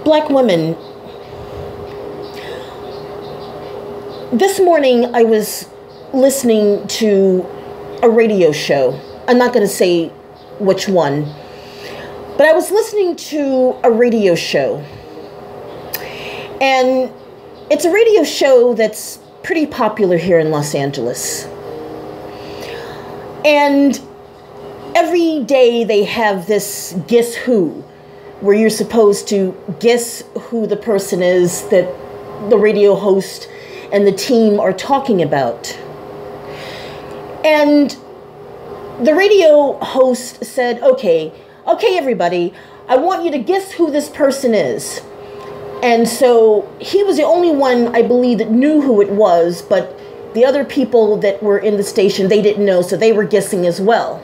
Black women. This morning I was listening to a radio show. I'm not going to say which one, but I was listening to a radio show. And it's a radio show that's pretty popular here in Los Angeles. And every day they have this Guess Who, where you're supposed to guess who the person is that the radio host and the team are talking about. And the radio host said, okay, everybody, I want you to guess who this person is. And so he was the only one, I believe, that knew who it was, but the other people that were in the station, they didn't know, so they were guessing as well.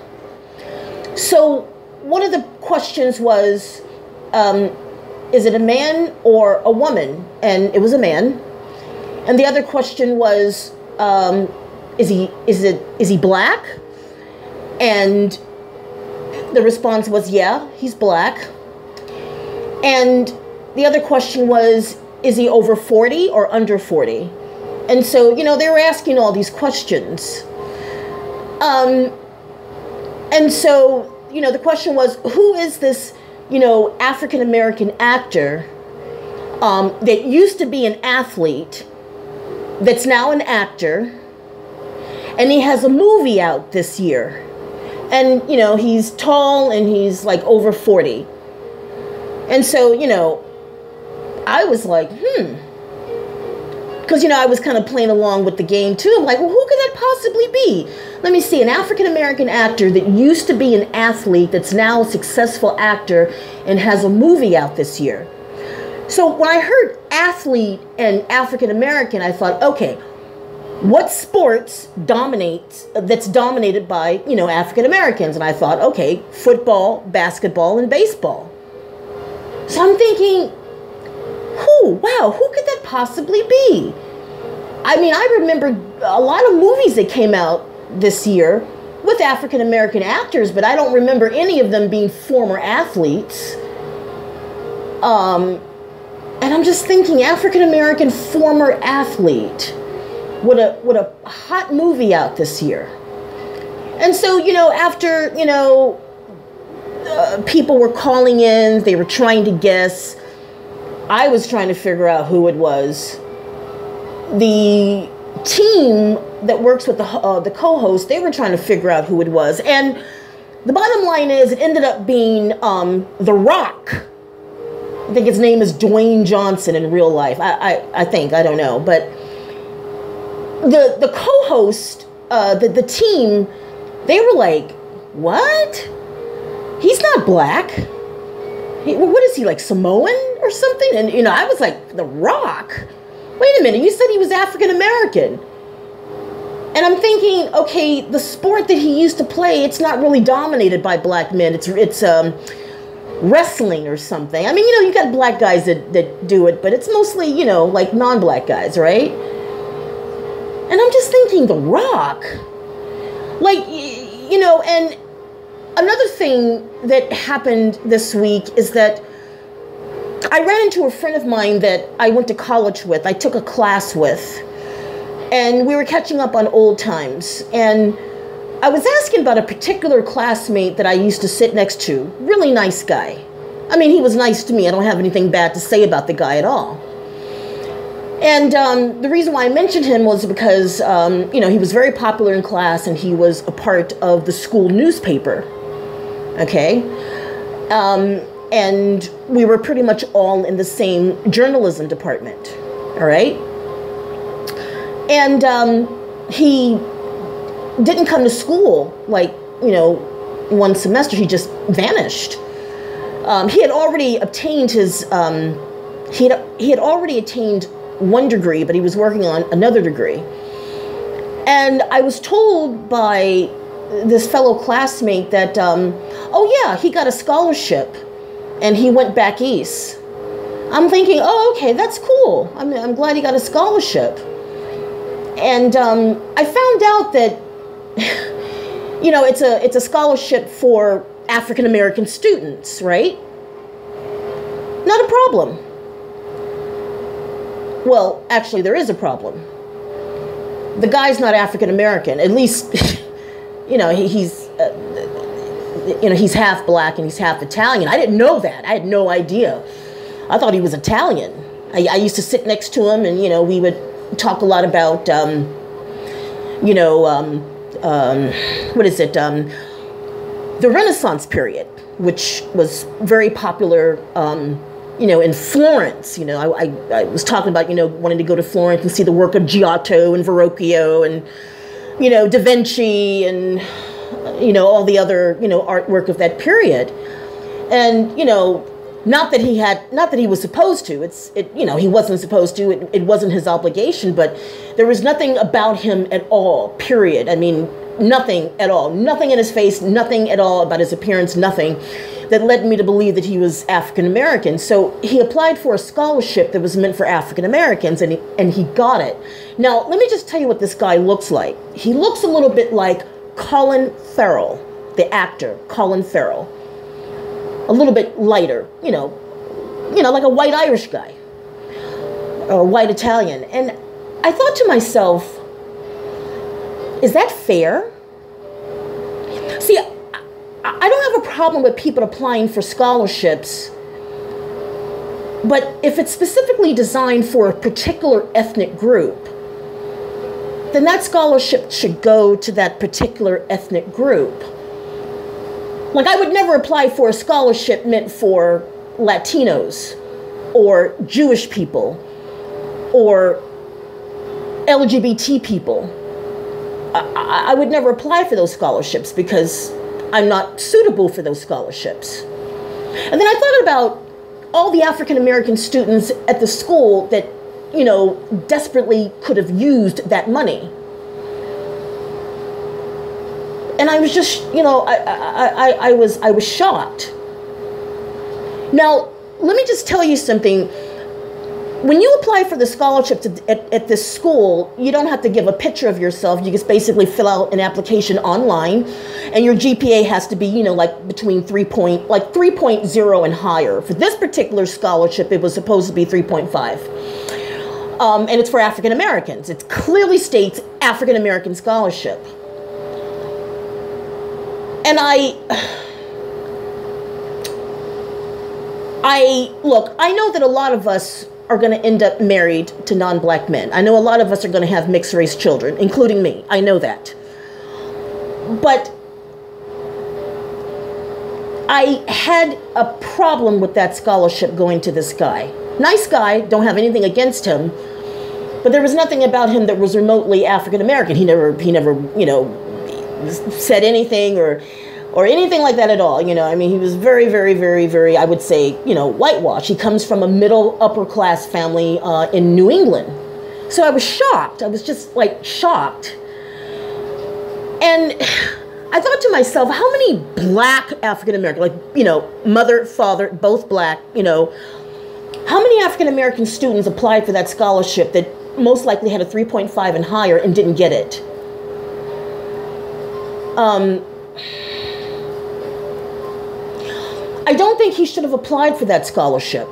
So one of the questions was, is it a man or a woman? And it was a man. And the other question was, is he black? And the response was, yeah, he's black. And the other question was, is he over 40 or under 40? And so, you know, they were asking all these questions. And so, you know, the question was, who is this, you know, African-American actor that used to be an athlete, that's now an actor, and he has a movie out this year. And, you know, he's tall and he's like over 40. And so, you know, I was like, because, you know, I was kind of playing along with the game too. I'm like, well, who could that possibly be? Let me see, an African-American actor that used to be an athlete that's now a successful actor and has a movie out this year. So when I heard athlete and African-American, I thought, okay, what sports that's dominated by, you know, African-Americans? And I thought, okay, football, basketball, and baseball. So I'm thinking, wow, who could that possibly be? I mean, I remember a lot of movies that came out this year with African-American actors, but I don't remember any of them being former athletes. And I'm just thinking, African-American former athlete with a hot movie out this year. And so, you know, after, you know, people were calling in, they were trying to guess. I was trying to figure out who it was. The team that works with the co-host, they were trying to figure out who it was. And the bottom line is, it ended up being The Rock. I think his name is Dwayne Johnson in real life. I think, I don't know. But the co-host, the team, they were like, what? He's not black. What is he, like Samoan or something? And, you know, I was like, The Rock? Wait a minute, you said he was African-American. And I'm thinking, okay, the sport that he used to play, it's not really dominated by black men. It's wrestling or something. I mean, you know, you got black guys that do it, but it's mostly, you know, like non-black guys, right? And I'm just thinking, The Rock. Like, you know, and another thing that happened this week is that I ran into a friend of mine that I went to college with. I took a class with. And we were catching up on old times. And I was asking about a particular classmate that I used to sit next to. Really nice guy. I mean, he was nice to me. I don't have anything bad to say about the guy at all. And the reason why I mentioned him was because, you know, he was very popular in class and he was a part of the school newspaper. Okay? And we were pretty much all in the same journalism department. All right? And he didn't come to school, like, you know, one semester. He just vanished. He had already obtained his, he had already attained one degree, but he was working on another degree. And I was told by this fellow classmate that, oh yeah, he got a scholarship and he went back east. I'm thinking, oh, okay, that's cool. I'm glad he got a scholarship. And I found out that, you know, it's a scholarship for African-American students, right? Not a problem. Well, actually, there is a problem. The guy's not African American. At least, he's half black and he's half Italian. I didn't know that. I had no idea. I thought he was Italian. I used to sit next to him, and we would talk a lot about, the Renaissance period, which was very popular. In Florence, I was talking about, wanting to go to Florence and see the work of Giotto and Verrocchio and, Da Vinci and, all the other, artwork of that period. And, not that he was supposed to, he wasn't supposed to, it wasn't his obligation, but there was nothing about him at all, period. I mean, nothing at all, nothing in his face, nothing at all about his appearance, nothing that led me to believe that he was African American. So he applied for a scholarship that was meant for African Americans, and he got it. Now, let me just tell you what this guy looks like. He looks a little bit like Colin Farrell, the actor, Colin Farrell. A little bit lighter, like a white Irish guy, or a white Italian. And I thought to myself, is that fair? See, I don't have a problem with people applying for scholarships, but if it's specifically designed for a particular ethnic group, then that scholarship should go to that particular ethnic group. Like, I would never apply for a scholarship meant for Latinos or Jewish people or LGBT people. I would never apply for those scholarships because I'm not suitable for those scholarships. And then I thought about all the African American students at the school that, desperately could have used that money. And I was just, I was shocked. Now, let me just tell you something. When you apply for the scholarship at this school, you don't have to give a picture of yourself. You just basically fill out an application online, and your GPA has to be, between 3.0 and higher. For this particular scholarship, it was supposed to be 3.5. And it's for African Americans. It clearly states African American scholarship. And look, I know that a lot of us are going to end up married to non-black men. I know a lot of us are going to have mixed race children, including me. I know that. But I had a problem with that scholarship going to this guy. Nice guy, don't have anything against him, but there was nothing about him that was remotely African American. He never, said anything or anything like that at all. I mean, he was very, very, very, very, I would say, whitewashed. He comes from a middle upper class family in New England. So I was shocked. I was just shocked. And I thought to myself, how many black African American, mother, father, both black, how many African American students applied for that scholarship that most likely had a 3.5 and higher and didn't get it? I don't think he should have applied for that scholarship.